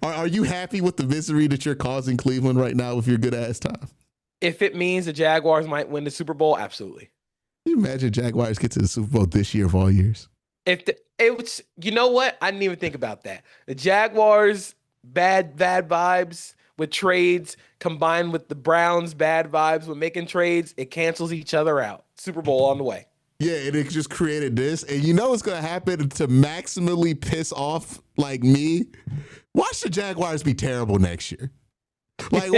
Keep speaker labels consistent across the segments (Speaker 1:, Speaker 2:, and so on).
Speaker 1: Are you happy with the misery that you're causing Cleveland right now with your good ass time?
Speaker 2: If it means the Jaguars might win the Super Bowl, absolutely.
Speaker 1: Can you imagine Jaguars get to the Super Bowl this year of all years?
Speaker 2: If it was, you know what? I didn't even think about that. The Jaguars bad vibes with trades combined with the Browns bad vibes with making trades, it cancels each other out. Super Bowl on the way.
Speaker 1: Yeah, and it just created this. And you know what's going to happen to maximally piss off like me? Watch the Jaguars be terrible next year. Like,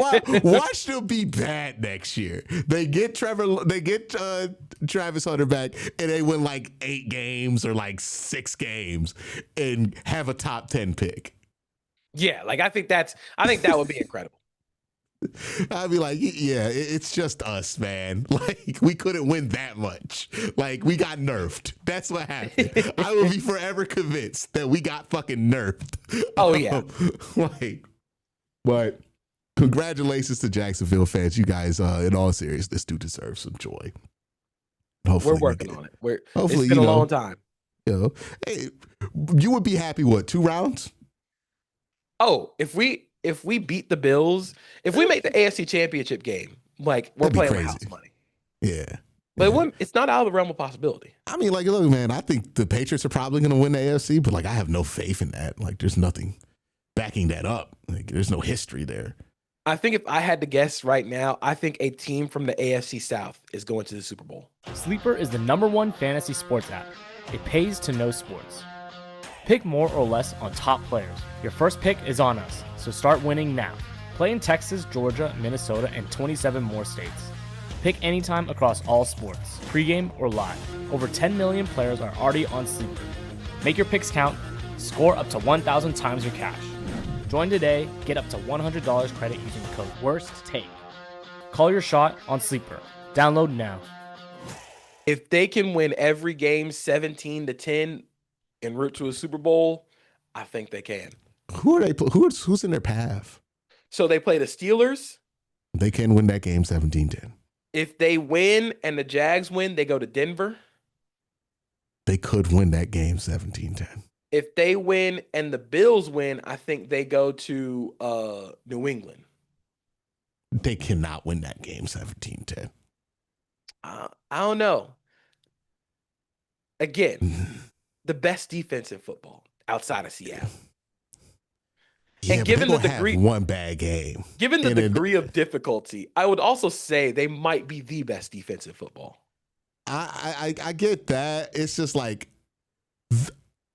Speaker 1: watch them be bad next year. They get Travis Hunter back, and they win like 8 games or like 6 games and have a top 10 pick.
Speaker 2: Yeah, like I think that would be incredible.
Speaker 1: I'd be like, yeah, it's just us, man. Like, we couldn't win that much. Like, we got nerfed. That's what happened. I will be forever convinced that we got fucking nerfed.
Speaker 2: Oh, yeah.
Speaker 1: But congratulations to Jacksonville fans. You guys, in all seriousness, do deserve some joy.
Speaker 2: Hopefully we're working on it. It's been a long time.
Speaker 1: You know, hey, you would be happy, what, 2 rounds?
Speaker 2: Oh, if we beat the Bills, if we make the AFC Championship game, like we're playing with house money.
Speaker 1: Yeah.
Speaker 2: But it's not out of the realm of possibility.
Speaker 1: I mean, like, look, man, I think the Patriots are probably going to win the AFC, but like, I have no faith in that. Like, there's nothing backing that up. Like, there's no history there.
Speaker 2: I think if I had to guess right now, I think a team from the AFC South is going to the Super Bowl.
Speaker 3: Sleeper is the #1 fantasy sports app. It pays to know sports. Pick more or less on top players. Your first pick is on us, so start winning now. Play in Texas, Georgia, Minnesota, and 27 more states. Pick anytime across all sports, pregame or live. Over 10 million players are already on Sleeper. Make your picks count. Score up to 1,000 times your cash. Join today. Get up to $100 credit using the code WORSTTAKE. Call your shot on Sleeper. Download now.
Speaker 2: If they can win every game 17-10 en route to a Super Bowl, I think they can.
Speaker 1: Who are they? Who's in their path?
Speaker 2: So they play the Steelers.
Speaker 1: They can win that game 17-10.
Speaker 2: If they win and the Jags win, they go to Denver.
Speaker 1: They could win that game 17-10.
Speaker 2: If they win and the Bills win, I think they go to New England.
Speaker 1: They cannot win that game 17-10.
Speaker 2: I don't know. Again, the best defense in football outside of Seattle.
Speaker 1: Yeah,
Speaker 2: and given the
Speaker 1: degree, one bad game,
Speaker 2: given the degree of difficulty, I would also say they might be the best defense in football.
Speaker 1: I get that. It's just like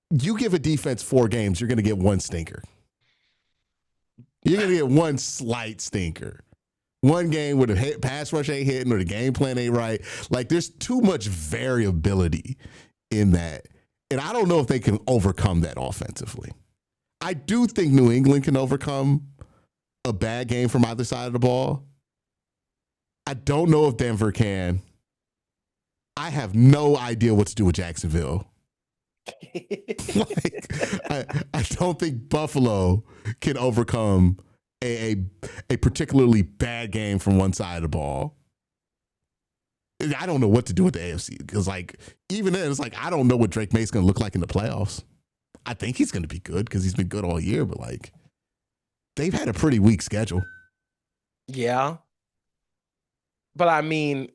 Speaker 1: you give a defense 4 games, you're going to get 1 stinker. You're going to get 1 slight stinker. 1 game where the pass rush ain't hitting or the game plan ain't right. Like, there's too much variability in that. And I don't know if they can overcome that offensively. I do think New England can overcome a bad game from either side of the ball. I don't know if Denver can. I have no idea what to do with Jacksonville. I don't think Buffalo can overcome a particularly bad game from one side of the ball. I don't know what to do with the AFC because, like, even then, it's like I don't know what Drake May's going to look like in the playoffs. I think he's going to be good because he's been good all year, but like they've had a pretty weak schedule.
Speaker 2: Yeah, but I mean,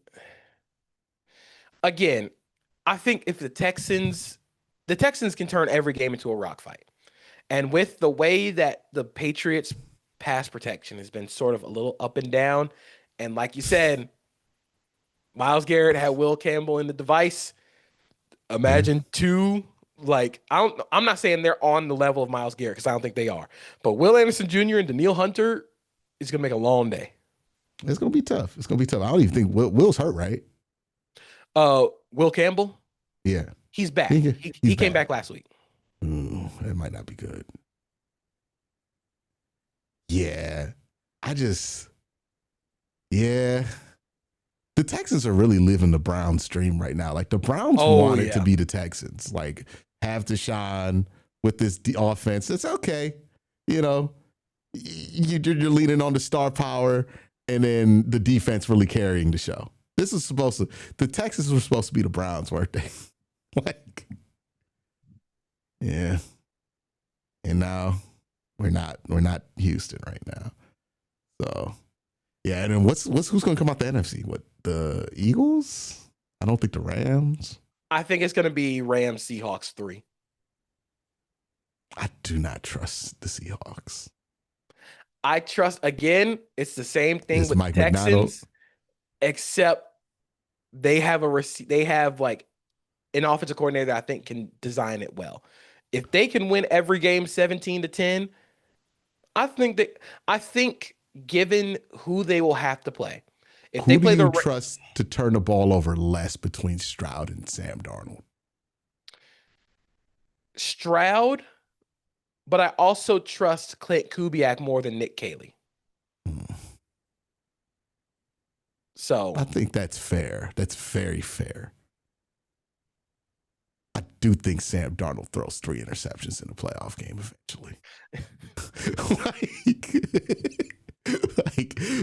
Speaker 2: again, I think if the Texans can turn every game into a rock fight, and with the way that the Patriots' pass protection has been sort of a little up and down, and like you said, Myles Garrett had Will Campbell in the device. Imagine 2. Like, I'm not saying they're on the level of Myles Garrett because I don't think they are. But Will Anderson Jr. and Danielle Hunter is going to make a long day.
Speaker 1: It's going to be tough. I don't even think Will's hurt, right?
Speaker 2: Will Campbell?
Speaker 1: Yeah.
Speaker 2: He's back. He came back last week.
Speaker 1: That might not be good. Yeah. The Texans are really living the Browns dream right now. Like, the Browns want it to be the Texans. Like, have Deshaun with this offense. It's okay. You know, you're leaning on the star power and then the defense really carrying the show. The Texans were supposed to be the Browns, weren't they? Like, yeah. And now We're not Houston right now. So yeah, and then who's going to come out the NFC? What, the Eagles? I don't think the Rams.
Speaker 2: I think it's going to be Rams Seahawks 3.
Speaker 1: I do not trust the Seahawks.
Speaker 2: I trust, again, it's the same thing
Speaker 1: It's
Speaker 2: with
Speaker 1: Mike
Speaker 2: the Texans,
Speaker 1: McDonald.
Speaker 2: except they have like an offensive coordinator that I think can design it well. If they can win every game 17-10, I think given who they will have to play, if
Speaker 1: Who
Speaker 2: they
Speaker 1: do
Speaker 2: play
Speaker 1: you trust to turn the ball over less between Stroud and Sam Darnold?
Speaker 2: Stroud, but I also trust Clint Kubiak more than Nick Caley. So
Speaker 1: I think that's fair. That's very fair. I do think Sam Darnold throws 3 interceptions in a playoff game eventually.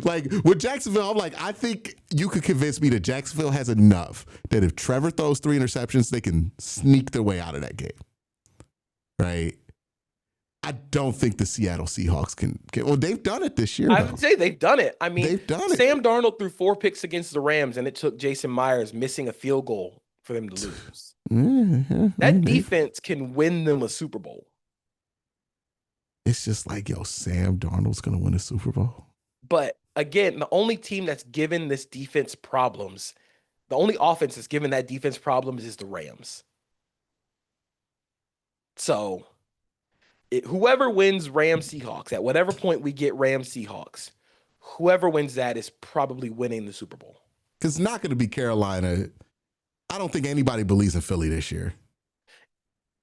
Speaker 1: like with Jacksonville, I'm like, I think you could convince me that Jacksonville has enough that if Trevor throws 3 interceptions, they can sneak their way out of that game. Right? I don't think the Seattle Seahawks can. Well, they've done it this year.
Speaker 2: I would say they've done it. I mean,
Speaker 1: they've done it.
Speaker 2: Sam Darnold threw 4 picks against the Rams, and it took Jason Myers missing a field goal for them to lose. That defense can win them a Super Bowl.
Speaker 1: It's just like, yo, Sam Darnold's going to win a Super Bowl.
Speaker 2: But again, the only team that's given this defense problems, the only offense that's given that defense problems is the Rams. So whoever wins Rams Seahawks, at whatever point we get Rams Seahawks, whoever wins that is probably winning the Super Bowl.
Speaker 1: Because it's not going to be Carolina. I don't think anybody believes in Philly this year.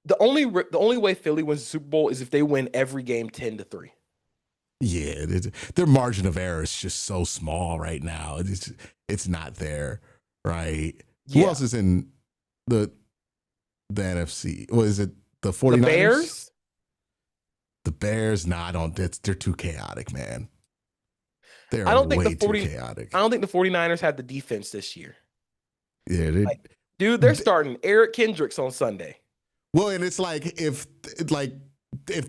Speaker 2: The only way Philly wins the Super Bowl is if they win every game 10-3.
Speaker 1: Yeah, their margin of error is just so small right now. It's not there, right?
Speaker 2: Yeah.
Speaker 1: Who else is in the NFC? What is it? The 49ers?
Speaker 2: The Bears?
Speaker 1: The Bears? Nah, I don't. They're too chaotic, man. They're
Speaker 2: I don't think
Speaker 1: way too chaotic.
Speaker 2: I don't think the 49ers have the defense this year.
Speaker 1: Yeah,
Speaker 2: dude, they're starting Eric Kendricks on Sunday.
Speaker 1: Well, and it's like if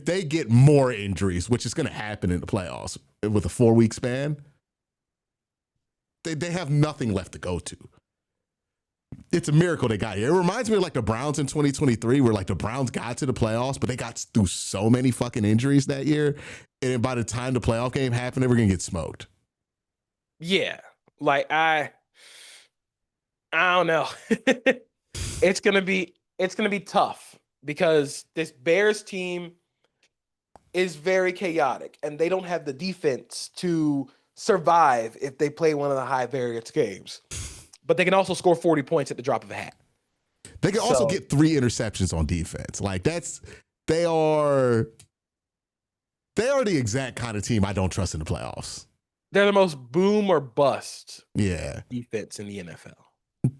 Speaker 1: they get more injuries, which is going to happen in the playoffs with a 4-week span, they have nothing left to go to. It's a miracle they got here. It reminds me of like the Browns in 2023, where like the Browns got to the playoffs, but they got through so many fucking injuries that year. And then by the time the playoff game happened, they were going to get smoked.
Speaker 2: Yeah. Like I don't know. It's going to be tough because this Bears team is very chaotic and they don't have the defense to survive if they play one of the high variance games. But they can also score 40 points at the drop of a hat.
Speaker 1: They can also get 3 interceptions on defense. Like they are the exact kind of team I don't trust in the playoffs.
Speaker 2: They're the most boom or bust
Speaker 1: defense
Speaker 2: in the NFL.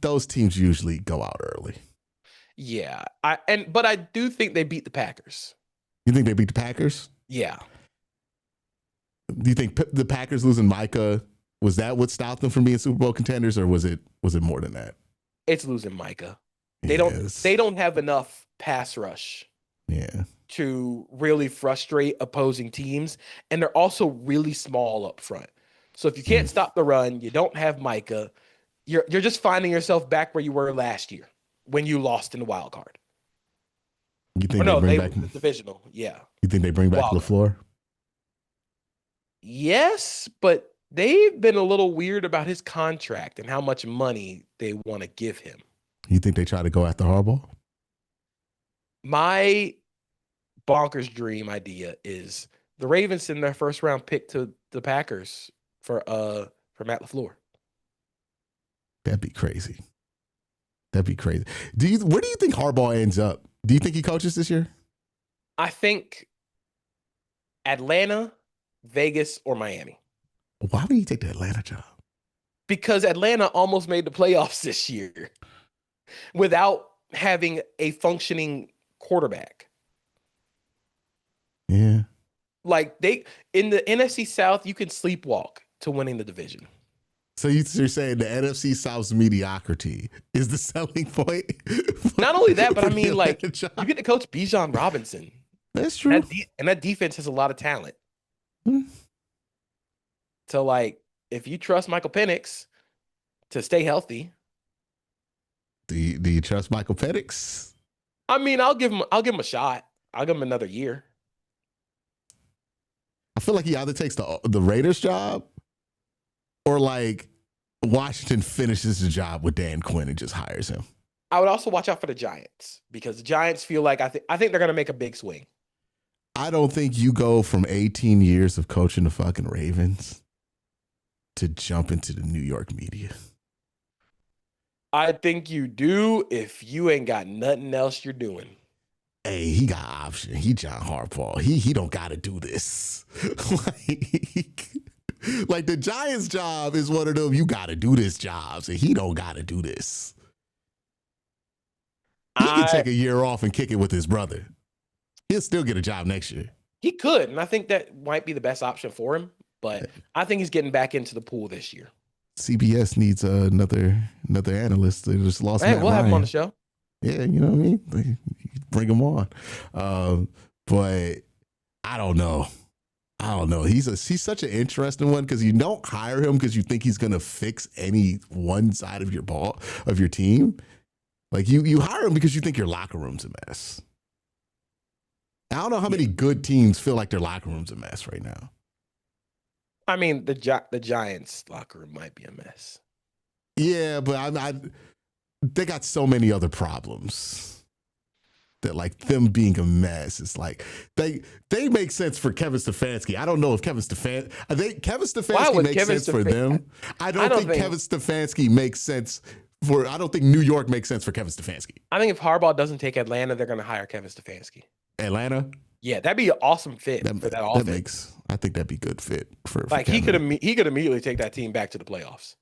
Speaker 1: Those teams usually go out early.
Speaker 2: Yeah. But I do think they beat the Packers.
Speaker 1: You think they beat the Packers?
Speaker 2: Yeah.
Speaker 1: Do you think the Packers losing Micah, was that what stopped them from being Super Bowl contenders, or was it more than that?
Speaker 2: It's losing Micah. They don't have enough pass rush.
Speaker 1: Yeah.
Speaker 2: To really frustrate opposing teams, and they're also really small up front. So if you can't stop the run, you don't have Micah, you're just finding yourself back where you were last year when you lost in the wild card.
Speaker 1: You think they bring back
Speaker 2: the divisional? Yeah.
Speaker 1: You think they bring back LaFleur?
Speaker 2: Yes, but they've been a little weird about his contract and how much money they want to give him.
Speaker 1: You think they try to go after Harbaugh?
Speaker 2: My bonkers dream idea is the Ravens send their first round pick to the Packers for Matt LaFleur.
Speaker 1: That'd be crazy. Where do you think Harbaugh ends up? Do you think he coaches this year?
Speaker 2: I think Atlanta, Vegas, or Miami.
Speaker 1: Why would he take the Atlanta job?
Speaker 2: Because Atlanta almost made the playoffs this year without having a functioning quarterback.
Speaker 1: Yeah.
Speaker 2: Like in the NFC South, you can sleepwalk to winning the division.
Speaker 1: So you're saying the NFC South's mediocrity is the selling point?
Speaker 2: Not only that, but I mean, like, you get to coach Bijan Robinson.
Speaker 1: That's true.
Speaker 2: And that defense has a lot of talent.
Speaker 1: Hmm.
Speaker 2: So, like, if you trust Michael Penix to stay healthy,
Speaker 1: Do you trust Michael Penix?
Speaker 2: I mean, I'll give him a shot. I'll give him another year.
Speaker 1: I feel like he either takes the Raiders job or like Washington finishes the job with Dan Quinn and just hires him.
Speaker 2: I would also watch out for the Giants because the Giants feel like I think they're going to make a big swing.
Speaker 1: I don't think you go from 18 years of coaching the fucking Ravens to jump into the New York media.
Speaker 2: I think you do if you ain't got nothing else you're doing.
Speaker 1: Hey, he got option. He John Harbaugh. He don't got to do this. like the Giants' job is one of them. You got to do this jobs, and he don't got to do this. He can take a year off and kick it with his brother. He'll still get a job next year.
Speaker 2: He could, and I think that might be the best option for him. But I think he's getting back into the pool this year.
Speaker 1: CBS needs another analyst. They just lost.
Speaker 2: Hey,
Speaker 1: Matt
Speaker 2: we'll have him
Speaker 1: Ryan.
Speaker 2: on the show.
Speaker 1: Yeah, you know what I mean? Bring him on. But I don't know. He's such an interesting one because you don't hire him because you think he's going to fix any one side of your team. Like you hire him because you think your locker room's a mess. I don't know how many good teams feel like their locker room's a mess right now.
Speaker 2: I mean, the Giants' locker room might be a mess.
Speaker 1: Yeah, but they got so many other problems that like them being a mess is like they make sense for Kevin Stefanski. I don't know if Kevin Stefanski makes sense for them. I don't think Kevin Stefanski makes sense for. I don't think New York makes sense for Kevin Stefanski.
Speaker 2: I think if Harbaugh doesn't take Atlanta, they're going to hire Kevin Stefanski.
Speaker 1: Atlanta?
Speaker 2: Yeah, that'd be an awesome fit for that offense.
Speaker 1: I think that'd be good fit for
Speaker 2: like
Speaker 1: Kevin.
Speaker 2: he could immediately take that team back to the playoffs.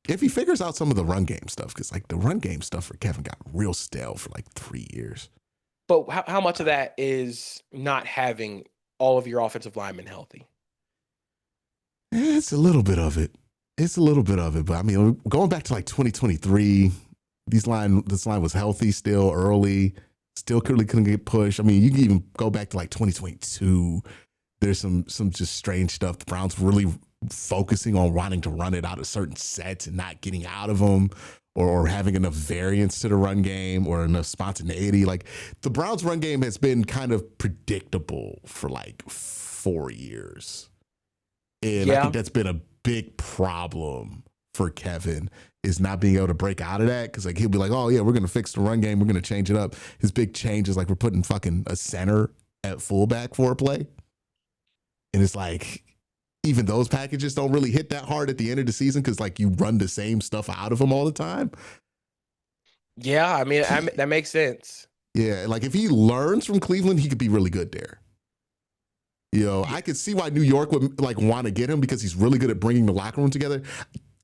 Speaker 1: If he figures out some of the run game stuff, because like the run game stuff for Kevin got real stale for like 3 years.
Speaker 2: But how much of that is not having all of your offensive linemen healthy?
Speaker 1: It's a little bit of it. But I mean, going back to like 2023, this line was healthy still early, still clearly couldn't get pushed. I mean, you can even go back to like 2022. There's some just strange stuff. The Browns really focusing on wanting to run it out of certain sets and not getting out of them or having enough variance to the run game or enough spontaneity. Like the Browns run game has been kind of predictable for like 4 years. And I think that's been a big problem for Kevin is not being able to break out of that. Cause like he'll be like, oh yeah, we're going to fix the run game. We're going to change it up. His big change is like we're putting fucking a center at fullback for a play. And it's like, even those packages don't really hit that hard at the end of the season because like you run the same stuff out of them all the time.
Speaker 2: Yeah, I mean that makes sense.
Speaker 1: Yeah, like if he learns from Cleveland, he could be really good there. You know, I could see why New York would like want to get him because he's really good at bringing the locker room together.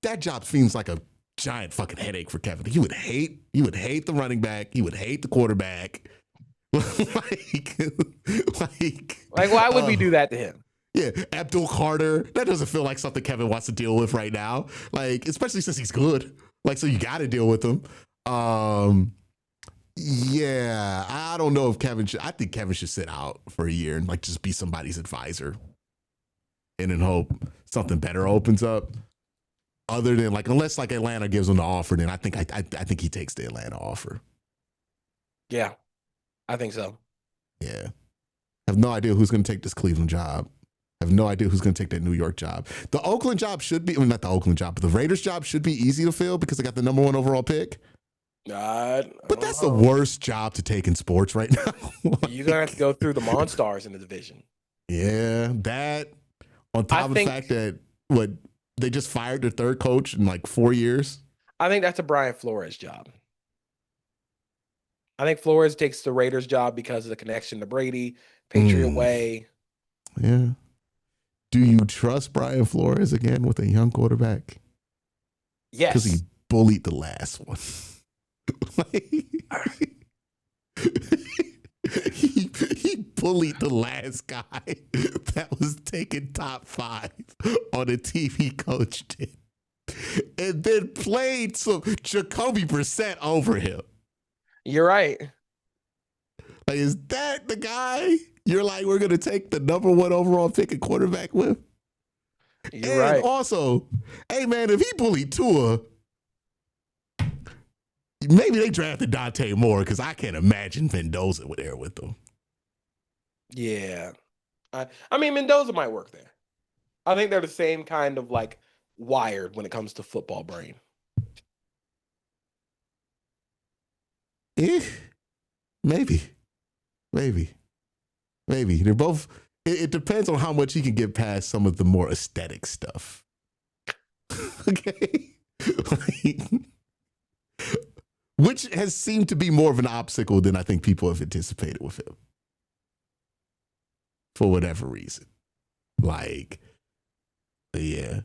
Speaker 1: That job seems like a giant fucking headache for Kevin. He would hate the running back. He would hate the quarterback. like
Speaker 2: why would we do that to him?
Speaker 1: Yeah, Abdul Carter. That doesn't feel like something Kevin wants to deal with right now. Like, especially since he's good. Like, so you got to deal with him. Yeah, I don't know if Kevin should. I think Kevin should sit out for a year and like just be somebody's advisor, and then hope something better opens up. Other than like, unless like Atlanta gives him the offer, then I think think he takes the Atlanta offer.
Speaker 2: Yeah, I think so.
Speaker 1: Yeah, I have no idea who's going to take this Cleveland job. I have no idea who's going to take that New York job. The Oakland job should be, not the Oakland job, but the Raiders job should be easy to fill because they got the number 1 overall pick. But that's the worst job to take in sports right now.
Speaker 2: You're going to have to go through the Monstars in the division.
Speaker 1: Yeah, that on top of the fact that they just fired their third coach in like 4 years.
Speaker 2: I think that's a Brian Flores job. I think Flores takes the Raiders job because of the connection to Brady, Patriot way.
Speaker 1: Yeah. Do you trust Brian Flores again with a young quarterback?
Speaker 2: Yes.
Speaker 1: Because he bullied the last one. he bullied the last guy that was taking top 5 on a TV coach did. And then played some Jacoby Brissett over him.
Speaker 2: You're right.
Speaker 1: Like, is that the guy you're like, we're going to take the number 1 overall pick and quarterback with?
Speaker 2: You're right.
Speaker 1: Also, hey, man, if he bullied Tua, maybe they drafted Dante Moore because I can't imagine Mendoza there with them.
Speaker 2: Yeah. I mean, Mendoza might work there. I think they're the same kind of like wired when it comes to football brain.
Speaker 1: Maybe. They're both. It depends on how much he can get past some of the more aesthetic stuff. Okay. Which has seemed to be more of an obstacle than I think people have anticipated with him. For whatever reason. Like, yeah.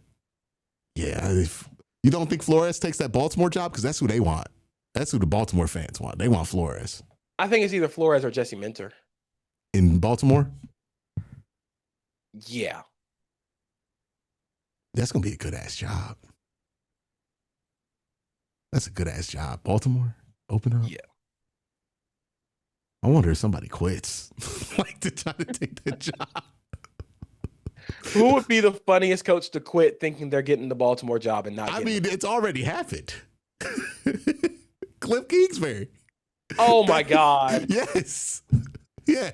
Speaker 1: You don't think Flores takes that Baltimore job? Because that's who they want. That's who the Baltimore fans want. They want Flores.
Speaker 2: I think it's either Flores or Jesse Minter.
Speaker 1: In Baltimore?
Speaker 2: Yeah.
Speaker 1: That's going to be a good-ass job. That's a good-ass job. Baltimore? Open up?
Speaker 2: Yeah.
Speaker 1: I wonder if somebody quits. Like to try to take that job.
Speaker 2: Who would be the funniest coach to quit thinking they're getting the Baltimore job and not
Speaker 1: I
Speaker 2: getting
Speaker 1: mean,
Speaker 2: it?
Speaker 1: it's already happened. Cliff Kingsbury.
Speaker 2: Oh, my God.
Speaker 1: Yes. Yeah.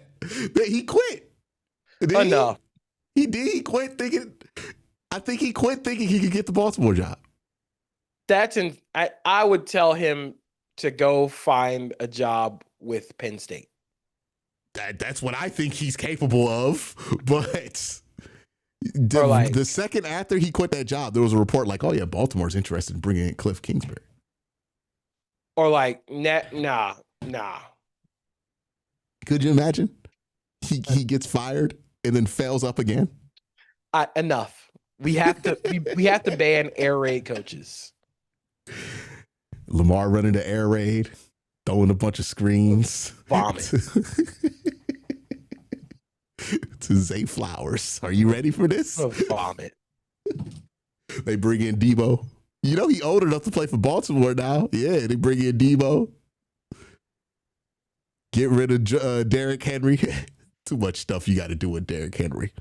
Speaker 1: He quit.
Speaker 2: Enough.
Speaker 1: He did. He quit thinking. I think he quit thinking he could get the Baltimore job.
Speaker 2: I would tell him to go find a job with Penn State.
Speaker 1: That's what I think he's capable of. But the second after he quit that job, there was a report like, oh, yeah, Baltimore's interested in bringing in Cliff Kingsbury.
Speaker 2: Or like, nah.
Speaker 1: Could you imagine? He gets fired and then fails up again.
Speaker 2: Enough. We have to ban air raid coaches.
Speaker 1: Lamar running the air raid, throwing a bunch of screens.
Speaker 2: Vomit.
Speaker 1: To Zay Flowers. Are you ready for this?
Speaker 2: Vomit.
Speaker 1: They bring in Debo. You know he old enough to play for Baltimore now. Yeah, they bring in Debo. Get rid of Derrick Henry. Too much stuff you got to do with Derrick Henry.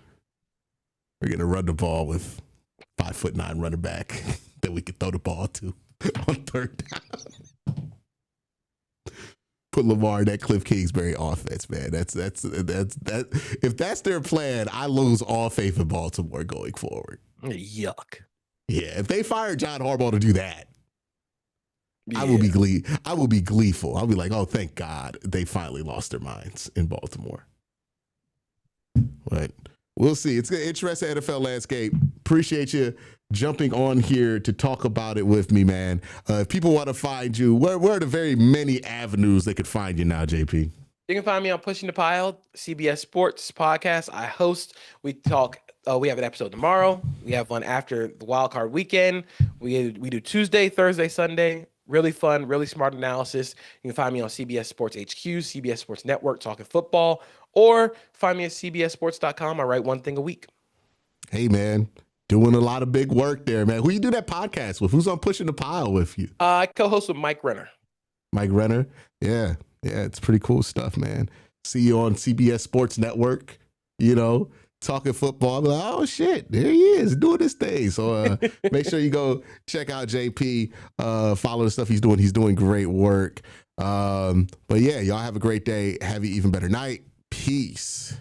Speaker 1: We're going to run the ball with 5'9" running back that we can throw the ball to on third down. Put Lamar in that Cliff Kingsbury offense, man. That's if that's their plan, I lose all faith in Baltimore going forward.
Speaker 2: Yuck.
Speaker 1: Yeah, if they fire John Harbaugh to do that,
Speaker 2: Yeah.
Speaker 1: I will be gleeful. I'll be like, oh, thank God they finally lost their minds in Baltimore. But we'll see. It's an interesting NFL landscape. Appreciate you jumping on here to talk about it with me, man. If people want to find you, where are the very many avenues they could find you now, JP?
Speaker 2: You can find me on Pushing the Pile, CBS Sports podcast. I host. We talk. We have an episode tomorrow. We have one after the wild card weekend. We do Tuesday, Thursday, Sunday. Really fun, really smart analysis. You can find me on CBS Sports HQ, CBS Sports Network, talking football, or find me at cbssports.com. I write one thing a week.
Speaker 1: Hey, man. Doing a lot of big work there, man. Who you do that podcast with? Who's on Pushing the Pile with you?
Speaker 2: I co-host with Mike Renner.
Speaker 1: Mike Renner? Yeah, it's pretty cool stuff, man. See you on CBS Sports Network, talking football. I'm like, oh, shit, there he is doing this thing. So make sure you go check out JP, follow the stuff he's doing. He's doing great work. But yeah, y'all have a great day. Have an even better night. Peace.